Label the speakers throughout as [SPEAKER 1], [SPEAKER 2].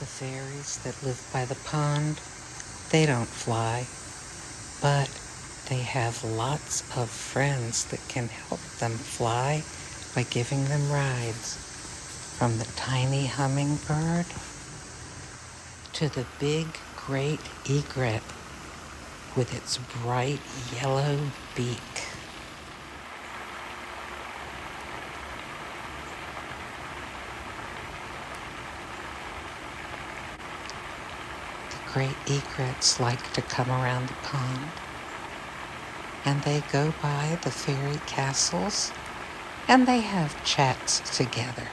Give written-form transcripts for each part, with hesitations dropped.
[SPEAKER 1] The fairies that live by the pond, they don't fly, but they have lots of friends that can help them fly by giving them rides, from the tiny hummingbird to the big great egret with its bright yellow beak. The great egrets like to come around the pond, and they go by the fairy castles, and they have chats together.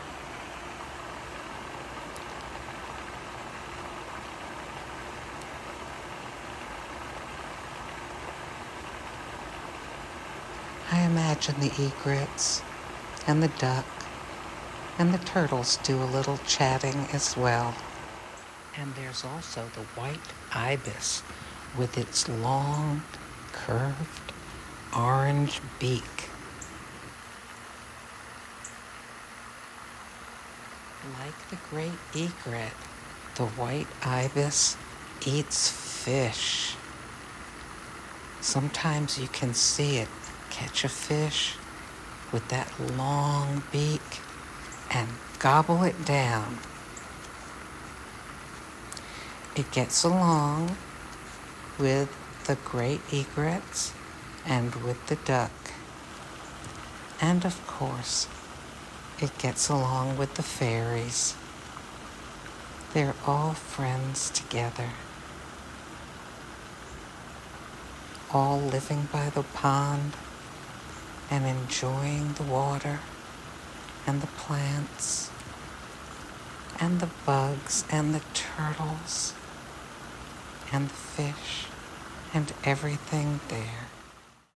[SPEAKER 1] I imagine the egrets and the duck and the turtles do a little chatting as well. And there's also the white ibis with its long, curved, orange beak. Like the great egret, the white ibis eats fish. Sometimes you can see it catch a fish with that long beak and gobble it down. It gets along with the great egrets and with the duck. And of course, it gets along with the fairies. They're all friends together, all living by the pond and enjoying the water and the plants and the bugs and the turtles and the fish and everything there.